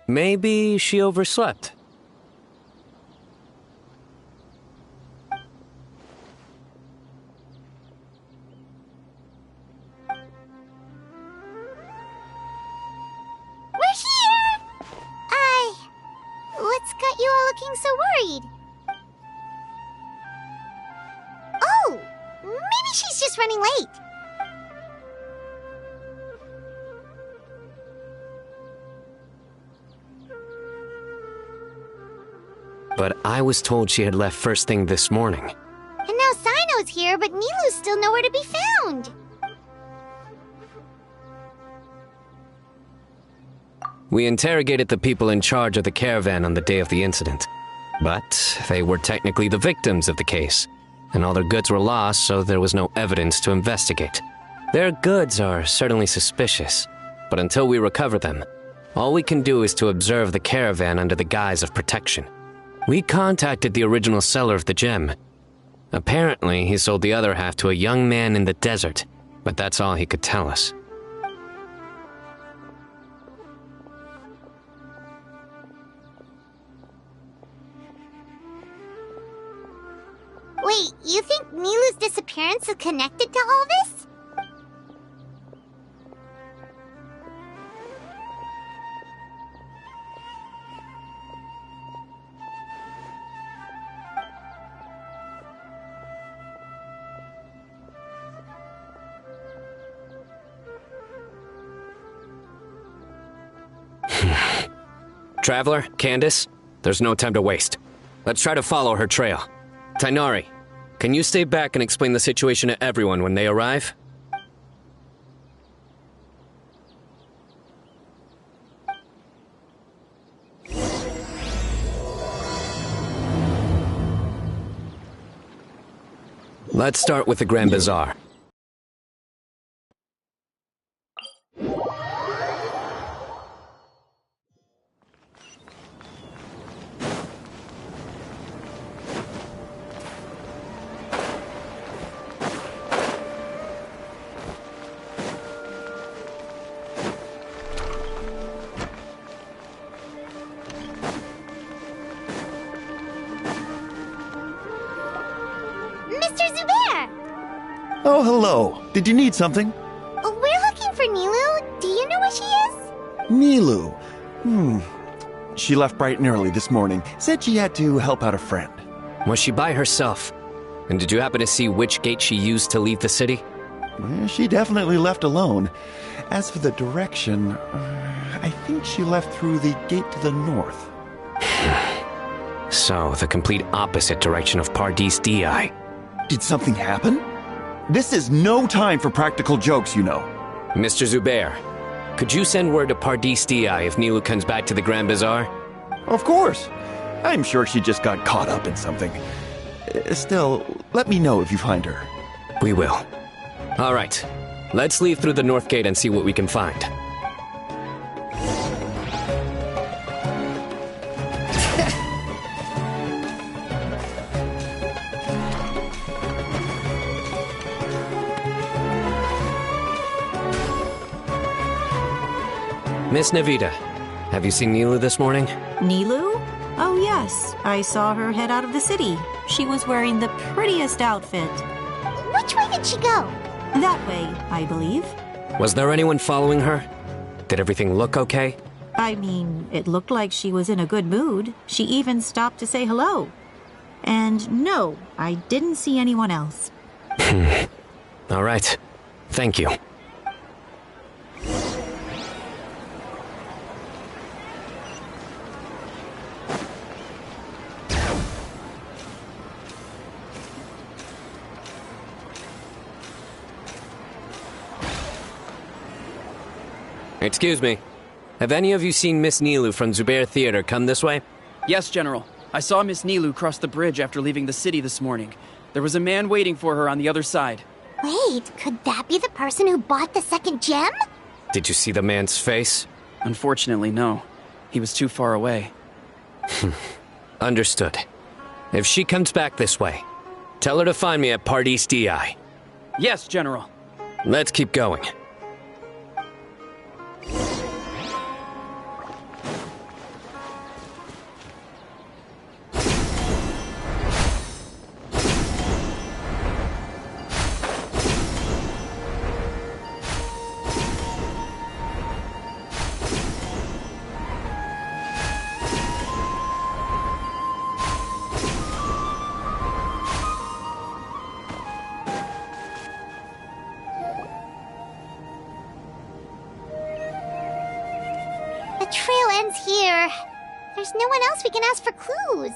Maybe she overslept. We're here! What's got you all looking so worried? Oh, maybe she's just running late. But I was told she had left first thing this morning. And now Sino's here, but Nilu's still nowhere to be found. We interrogated the people in charge of the caravan on the day of the incident. But they were technically the victims of the case, and all their goods were lost, so there was no evidence to investigate. Their goods are certainly suspicious, but until we recover them, all we can do is to observe the caravan under the guise of protection. We contacted the original seller of the gem. Apparently, he sold the other half to a young man in the desert, but that's all he could tell us. Wait, you think Nilu's disappearance is connected to all this? Traveler, Candice, there's no time to waste. Let's try to follow her trail. Tainari, can you stay back and explain the situation to everyone when they arrive? Let's start with the Grand Bazaar. Mr. Zubair! Oh, hello. Did you need something? We're looking for Nilu. Do you know where she is? Nilu. She left bright and early this morning. Said she had to help out a friend. Was she by herself? And did you happen to see which gate she used to leave the city? She definitely left alone. As for the direction, I think she left through the gate to the north. So, the complete opposite direction of Pardis Di. Did something happen? This is no time for practical jokes, you know. Mr. Zubair, could you send word to Pardis Di if Nilu comes back to the Grand Bazaar? Of course. I'm sure she just got caught up in something. Still, let me know if you find her. We will. All right. Let's leave through the north gate and see what we can find. Miss Navita, have you seen Nilu this morning? Nilu? Oh yes, I saw her head out of the city. She was wearing the prettiest outfit. Which way did she go? That way, I believe. Was there anyone following her? Did everything look okay? I mean, it looked like she was in a good mood. She even stopped to say hello. And no, I didn't see anyone else. All right. Thank you. Excuse me. Have any of you seen Miss Nilu from Zubair Theater come this way? Yes, General. I saw Miss Nilu cross the bridge after leaving the city this morning. There was a man waiting for her on the other side. Wait, could that be the person who bought the second gem? Did you see the man's face? Unfortunately, no. He was too far away. Understood. If she comes back this way, Tell her to find me at Part East DI. Yes, General. Let's keep going. The trail ends here. There's no one else we can ask for clues.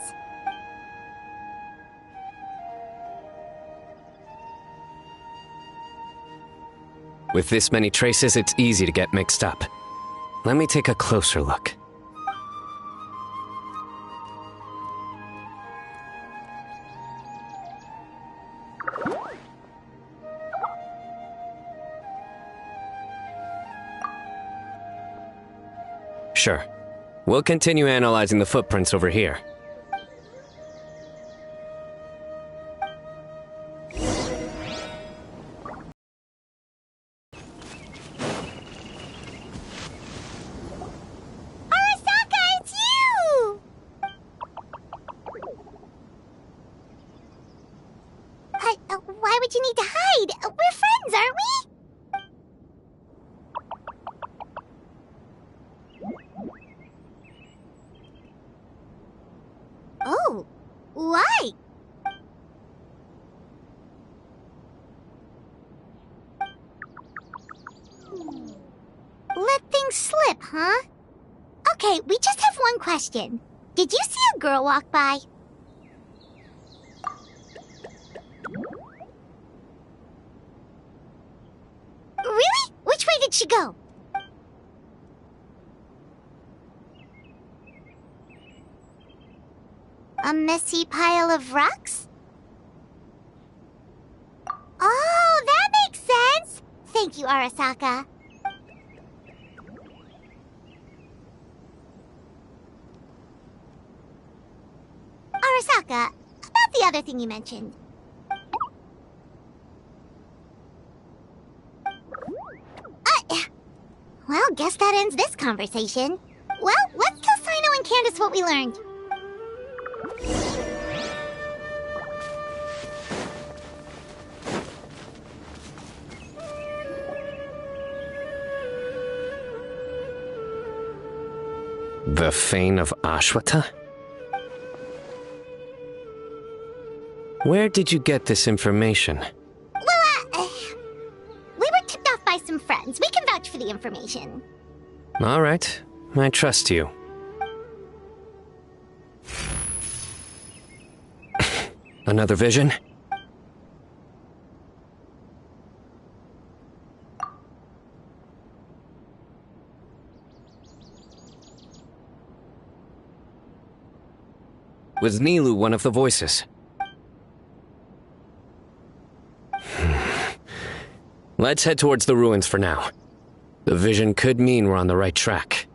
With this many traces, it's easy to get mixed up. Let me take a closer look. Sure. We'll continue analyzing the footprints over here. Arasaka, it's you! Why would you need to hide? We're friends, aren't we? Oh, why? Let things slip, huh? Okay, we just have one question. Did you see a girl walk by? Really? Which way did she go? A messy pile of rocks? Oh, that makes sense! Thank you, Arasaka. Arasaka, about the other thing you mentioned. Well, guess that ends this conversation. Well, let's tell Sino and Candice what we learned. The Fane of Ashwata? Where did you get this information? Well, we were tipped off by some friends. We can vouch for the information. All right, I trust you. Another vision? Was Nilu one of the voices? Let's head towards the ruins for now. The vision could mean we're on the right track.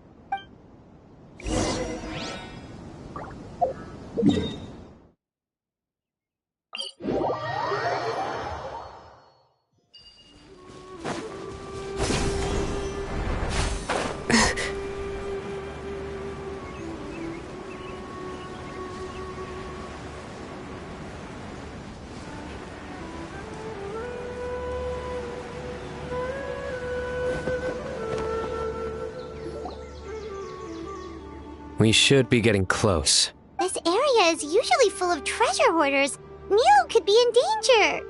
We should be getting close. This area is usually full of treasure hoarders. Nilu could be in danger.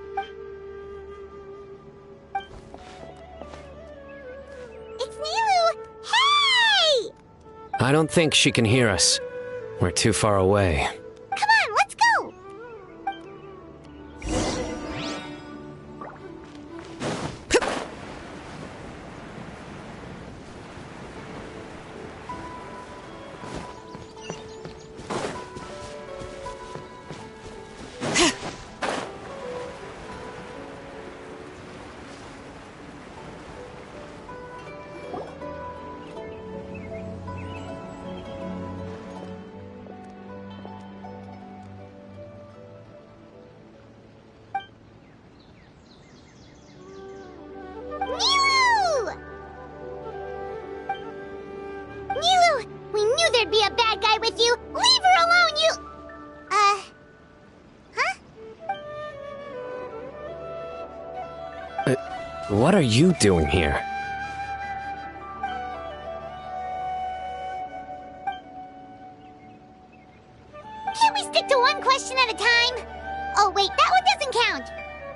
It's Nilu! Hey! I don't think she can hear us. We're too far away. Come on, let's go! What are you doing here? Can't we stick to one question at a time? Oh wait, that one doesn't count.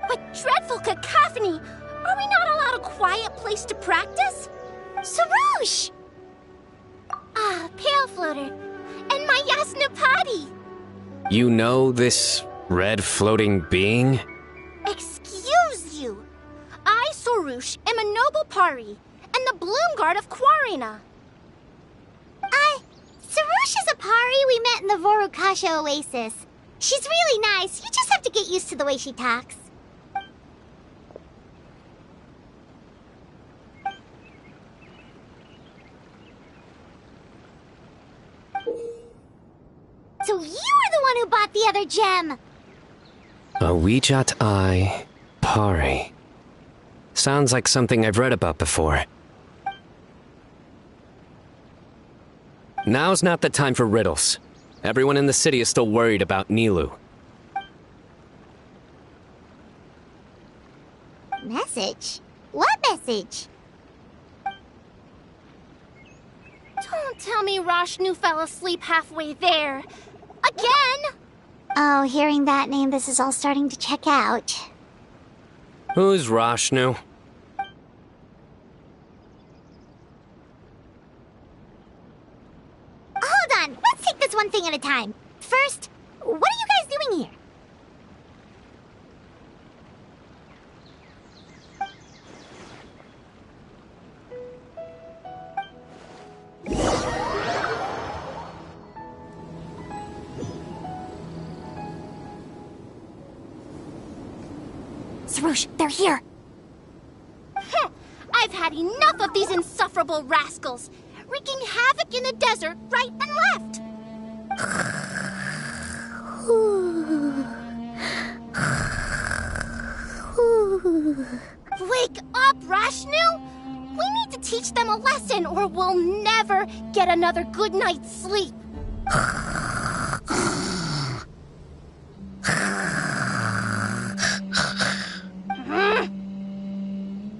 What dreadful cacophony! Are we not allowed a quiet place to practice? Sarouche! Ah, Pale Floater. And my Yasnapati! You know this red floating being? Excuse you! I, Sarouche, am a noble pari, and the bloom guard of Quarina. Sarouche is a pari we met in the Vorukasha Oasis. She's really nice. You just have to get used to the way she talks. So you were the one who bought the other gem! A Wijat Eye Pari. Sounds like something I've read about before. Now's not the time for riddles. Everyone in the city is still worried about Nilou. Message? What message? Don't tell me Rashnu fell asleep halfway there. Again! Oh, hearing that name, this is all starting to check out. Who's Rashnu? Hold on, let's take this one thing at a time. First, what are you guys doing here? Sarouche, they're here! I've had enough of these insufferable rascals, wreaking havoc in the desert right and left! Wake up, Rashnu! We need to teach them a lesson or we'll never get another good night's sleep.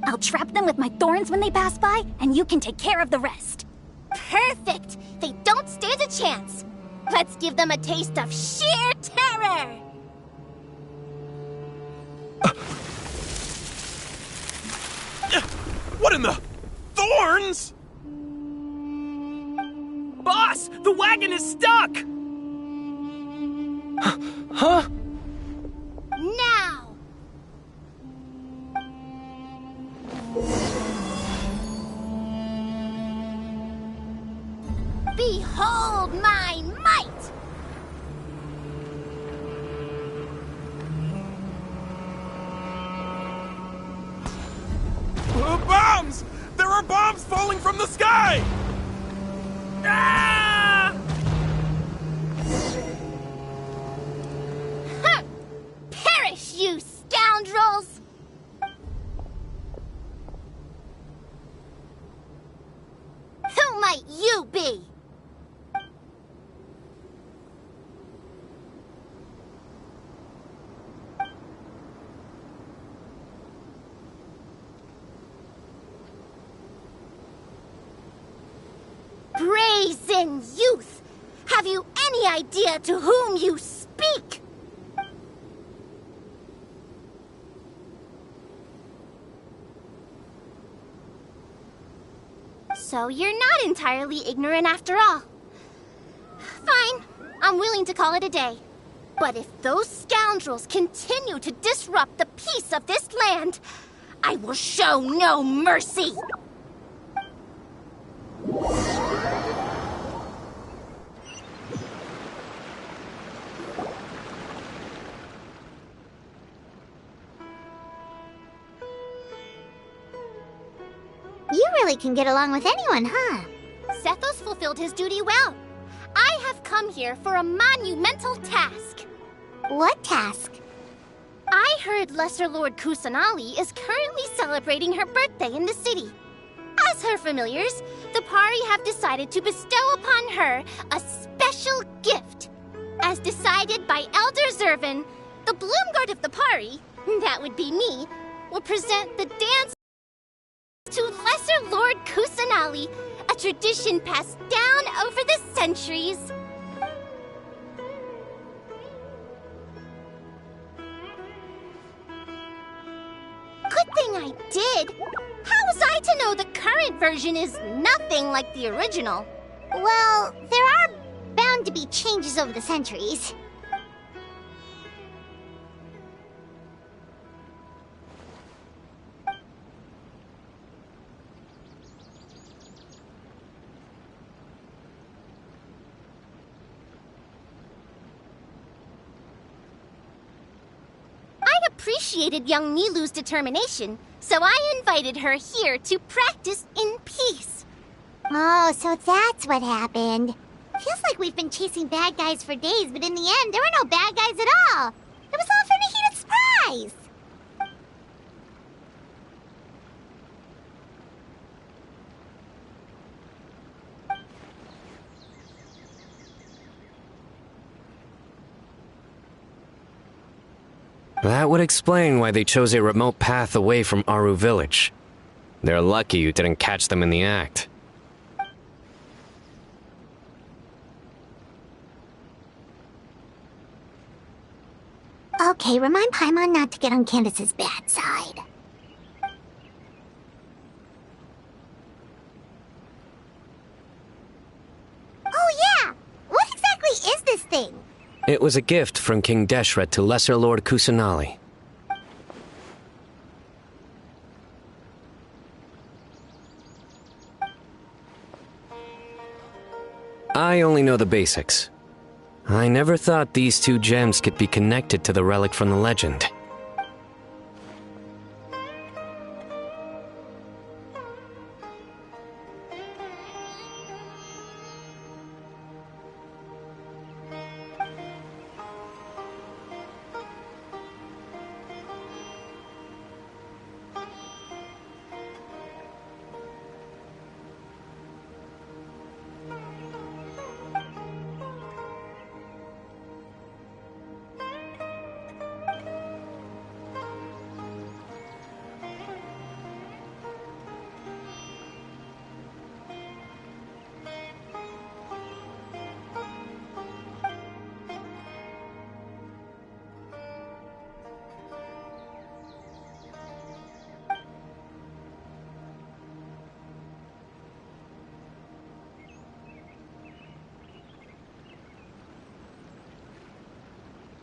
I'll trap them with my thorns when they pass by, and you can take care of the rest. Perfect! They don't stand a chance. Let's give them a taste of sheer terror! What in the... Thorns?! Boss! The wagon is stuck! Huh? Now! Behold my might! Bombs! There are bombs falling from the sky! Ah! Huh. Perish, you scoundrels! Who might you be? Brazen youth! Have you any idea to whom you speak? So you're not entirely ignorant after all. Fine, I'm willing to call it a day. But if those scoundrels continue to disrupt the peace of this land, I will show no mercy! You really can get along with anyone, huh? Sethos fulfilled his duty well. I have come here for a monumental task. What task? I heard Lesser Lord Kusanali is currently celebrating her birthday in the city. As her familiars, the Pari have decided to bestow upon her a special gift. As decided by Elder Zervin, the Bloom Guard of the Pari, that would be me, will present the dance Kusanali, a tradition passed down over the centuries. Good thing I did. How was I to know the current version is nothing like the original? Well, there are bound to be changes over the centuries. I appreciated young Nilu's determination, so I invited her here to practice in peace. Oh, so that's what happened. Feels like we've been chasing bad guys for days, but in the end, there were no bad guys at all. It was all for the heated surprise. That would explain why they chose a remote path away from Aru village. They're lucky you didn't catch them in the act. Okay, remind Paimon not to get on Candace's bad side. Oh yeah! What exactly is this thing? It was a gift from King Deshret to Lesser Lord Kusanali. I only know the basics. I never thought these two gems could be connected to the relic from the legend.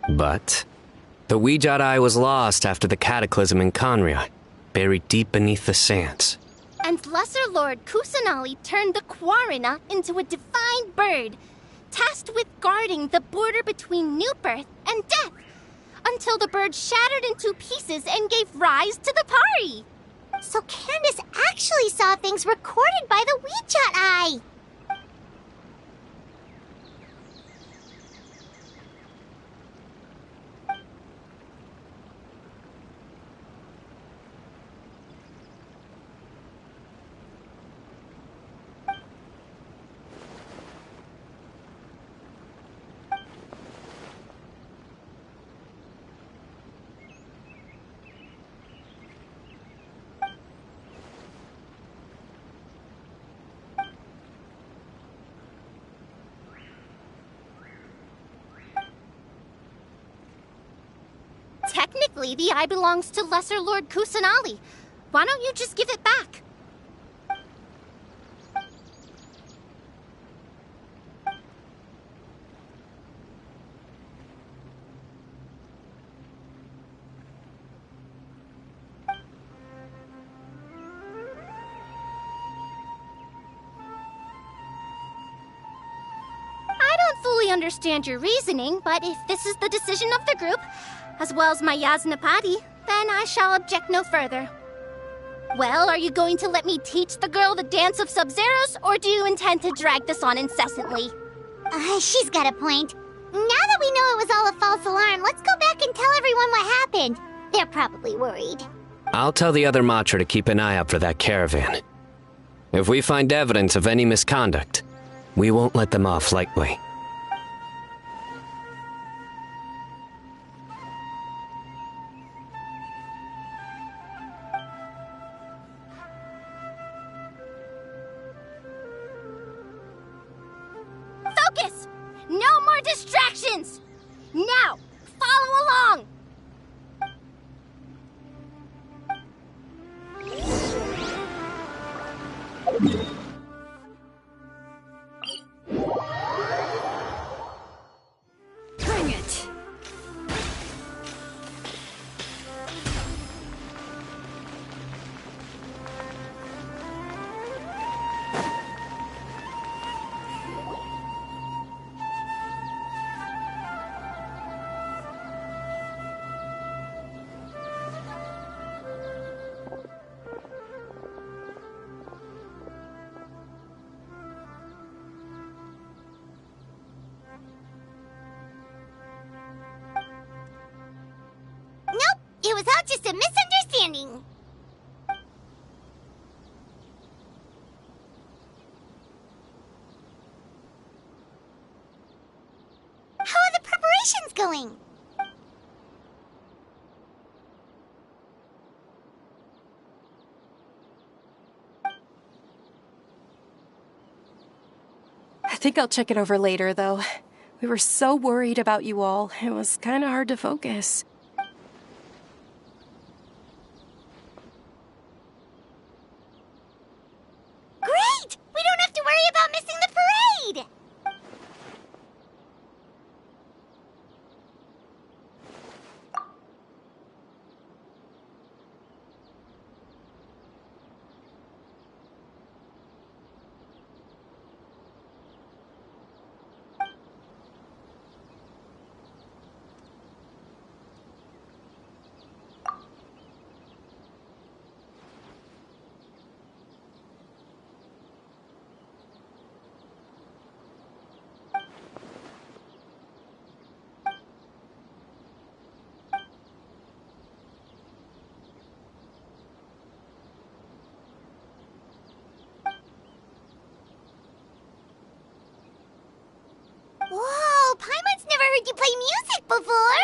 But the Weejat Eye was lost after the cataclysm in Conria, buried deep beneath the sands. And Lesser Lord Kusanali turned the Quarina into a divine bird, tasked with guarding the border between new birth and death, until the bird shattered into pieces and gave rise to the Pari. So Candace actually saw things recorded by the Weejat Eye! Technically, the eye belongs to Lesser Lord Kusanali. Why don't you just give it back? I don't fully understand your reasoning, but if this is the decision of the group, as well as my Yasnapati, then I shall object no further. Well, are you going to let me teach the girl the dance of Sub-Zeros, or do you intend to drag this on incessantly? She's got a point. Now that we know it was all a false alarm, let's go back and tell everyone what happened. They're probably worried. I'll tell the other Matra to keep an eye out for that caravan. If we find evidence of any misconduct, we won't let them off lightly. Focus! No more distractions! Now, follow along! Bring it! Nope, it was all just a misunderstanding. How are the preparations going? I think I'll check it over later, though. We were so worried about you all. It was kind of hard to focus. Great! We don't have to worry about missing the parade! Whoa, Paimon's never heard you play music before!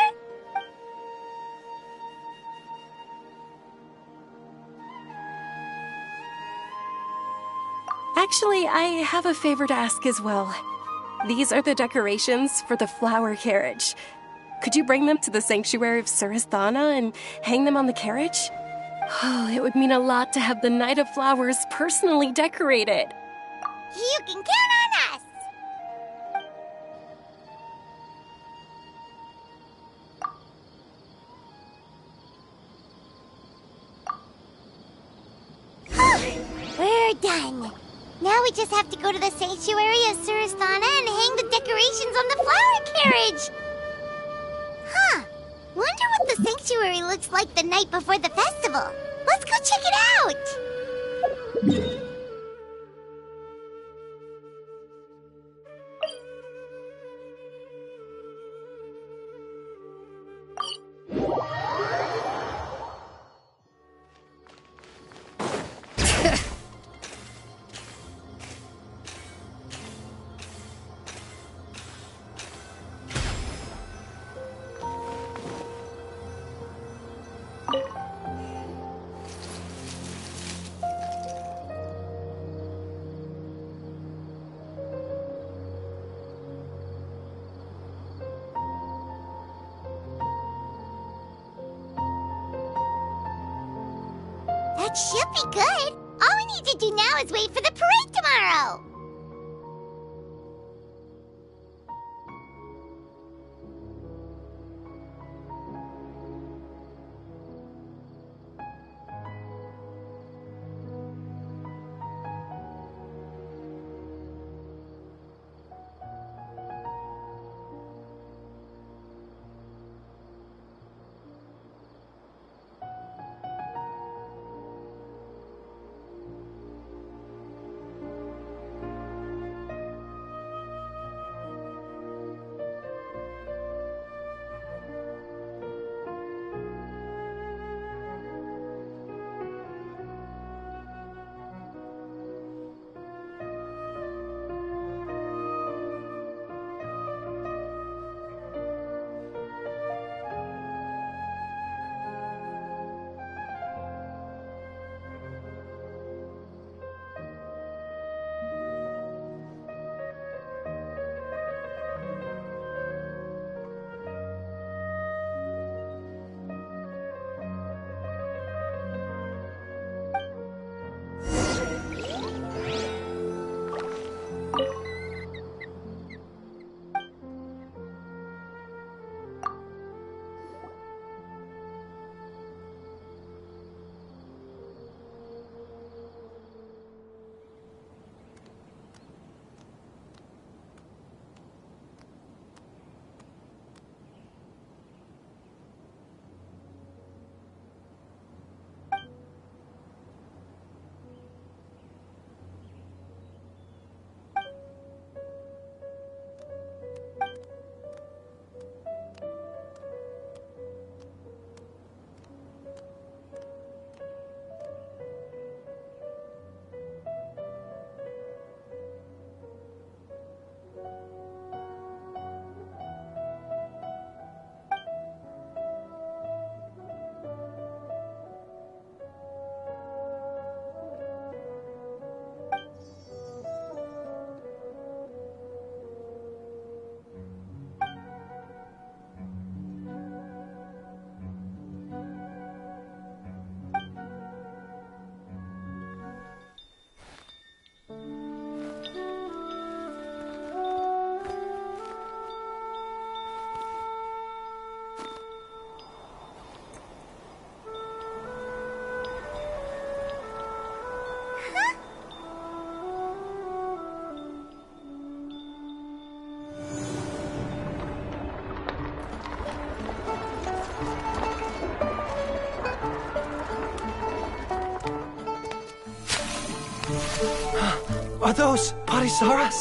Actually, I have a favor to ask as well. These are the decorations for the flower carriage. Could you bring them to the sanctuary of Surasthana and hang them on the carriage? Oh, it would mean a lot to have the Knight of Flowers personally decorated. You can count on us! We're done. Now we just have to go to the sanctuary of Surasthana and hang the decorations on the flower carriage. Huh. Wonder what the sanctuary looks like the night before the festival. Let's go check it out. That should be good. All we need to do now is wait for the parade tomorrow. Are those Parisaras?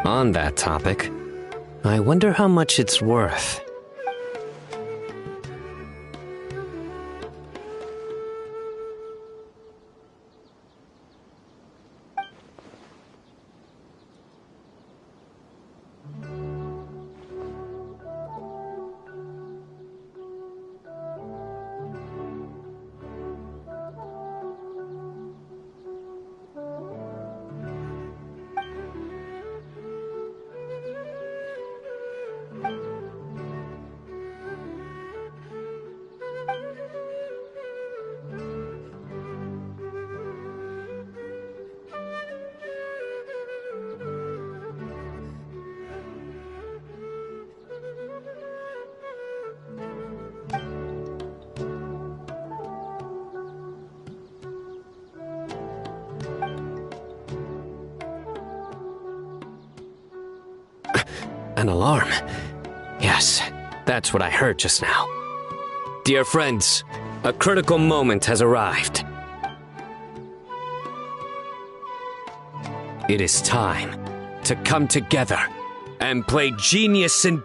On that topic, I wonder how much it's worth. An alarm. Yes, that's what I heard just now. Dear friends, a critical moment has arrived. It is time to come together and play genius and...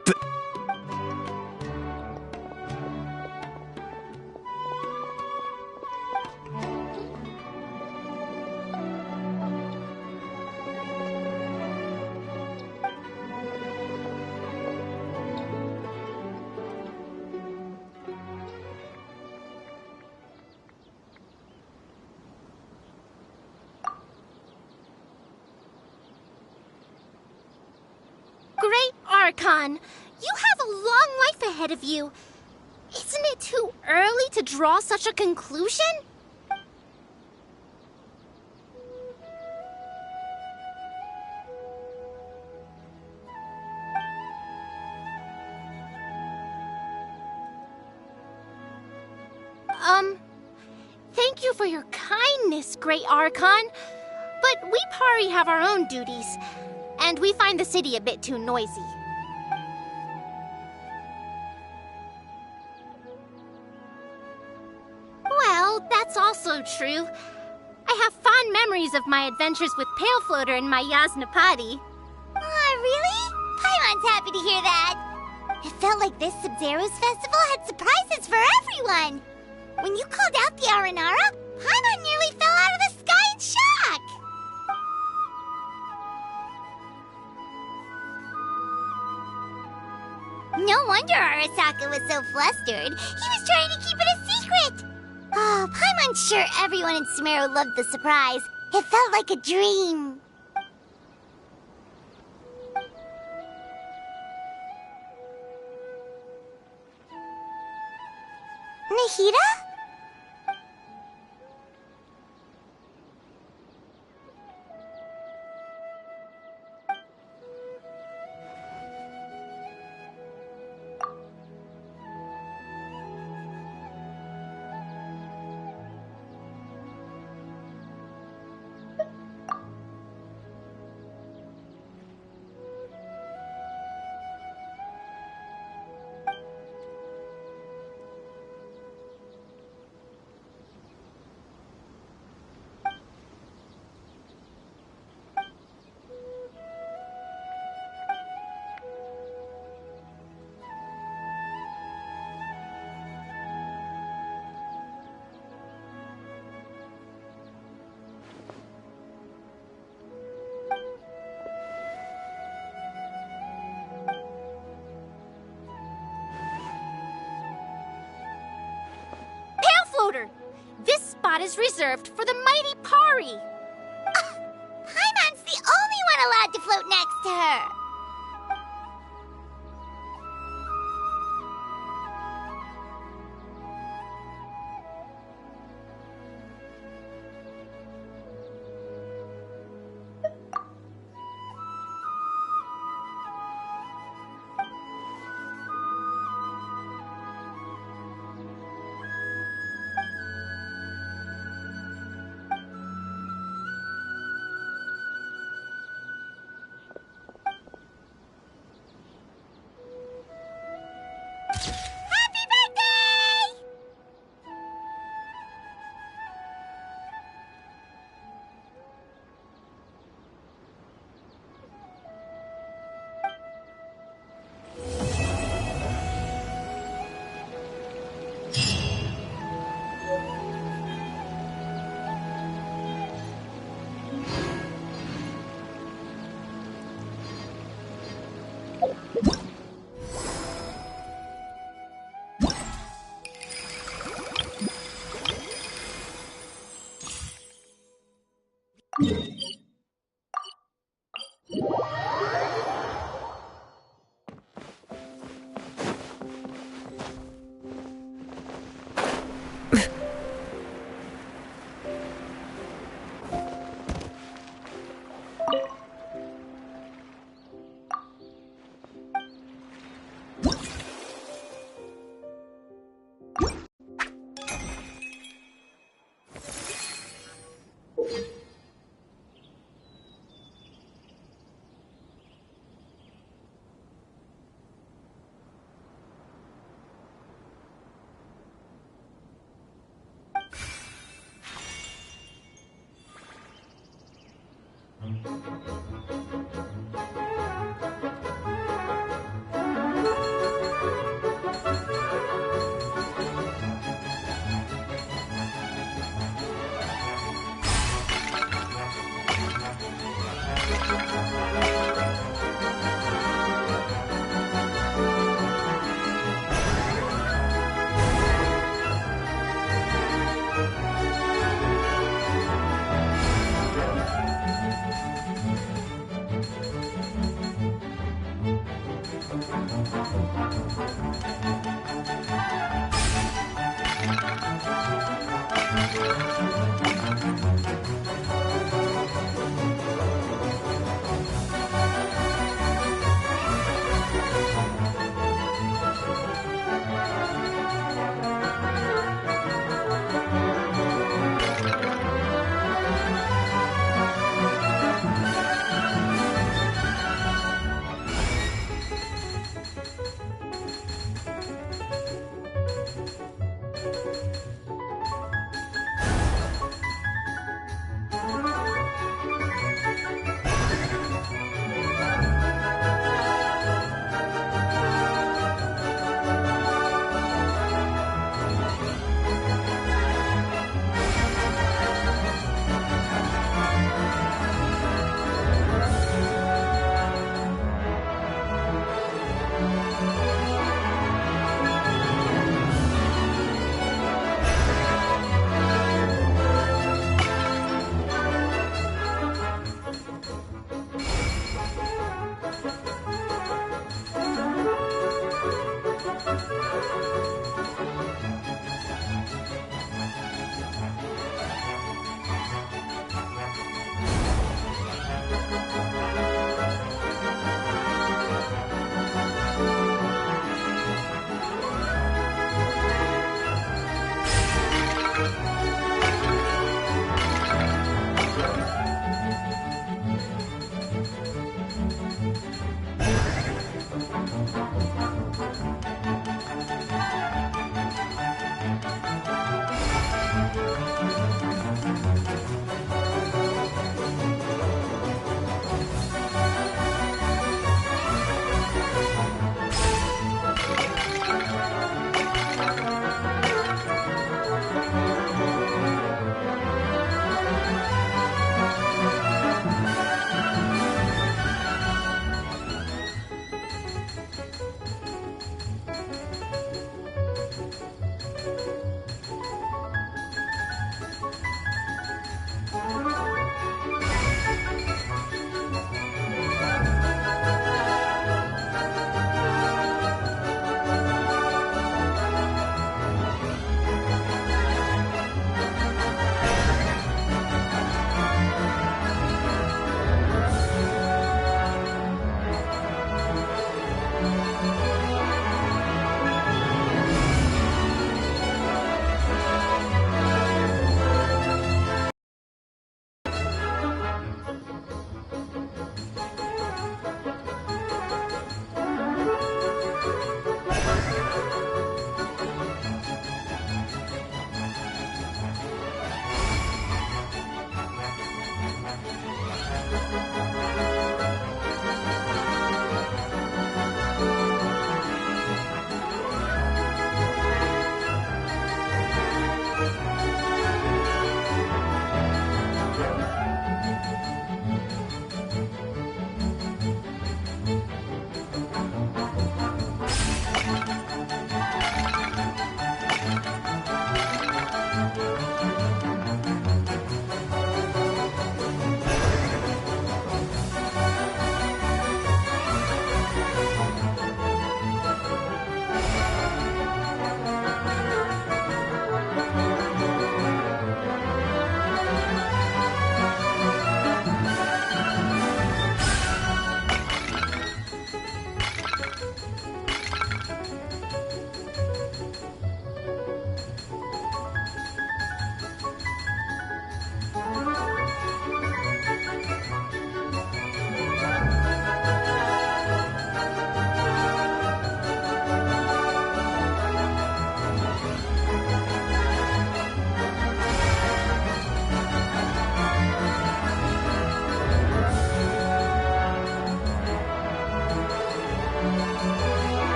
Great Archon, you have a long life ahead of you. Isn't it too early to draw such a conclusion? Thank you for your kindness, Great Archon. But we Pari have our own duties, and we find the city a bit too noisy. Well, that's also true. I have fond memories of my adventures with Pale Floater and my Yasnapati. Aw, really? Paimon's happy to hear that. It felt like this Sub-Zero's festival had surprises for everyone. When you called out the Aranara, Paimon nearly fell out of the sky in shock. No wonder Arasaka was so flustered. He was trying to keep it a secret. Oh, Paimon's sure everyone in Sumeru loved the surprise. It felt like a dream. Nahida? This spot is reserved for the mighty Pari. Paimon's the only one allowed to float next to her.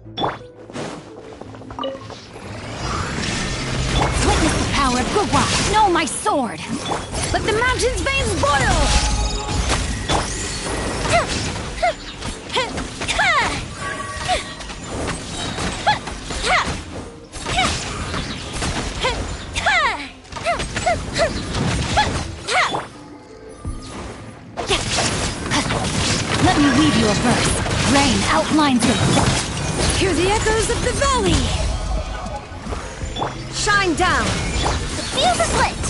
Witness the power of Gugwa! Know my sword! Let the mountain's veins boil! Let me weave you a verse. Rain outlines your... Hear the echoes of the valley! Shine down! The fuse is lit!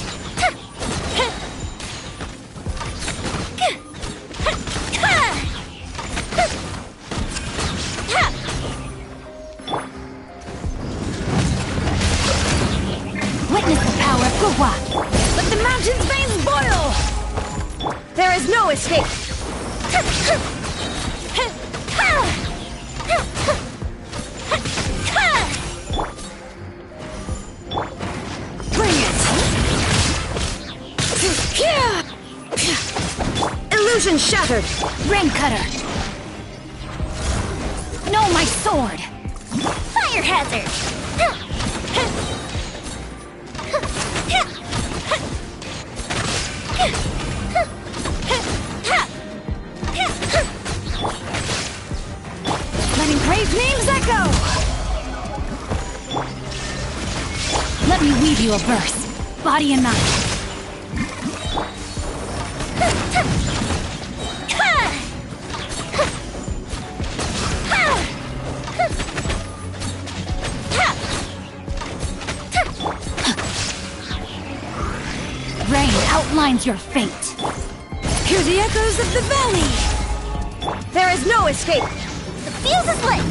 Witness the power of Gugwa! Let the mountain's veins boil! There is no escape! Bring it! Illusion shattered! Rain cutter! Know my sword! Fire hazard! Letting praise names echo! Let me weave you a verse, body and mind. Rain outlines your fate. Hear the echoes of the valley! There is no escape! The fuse is lit!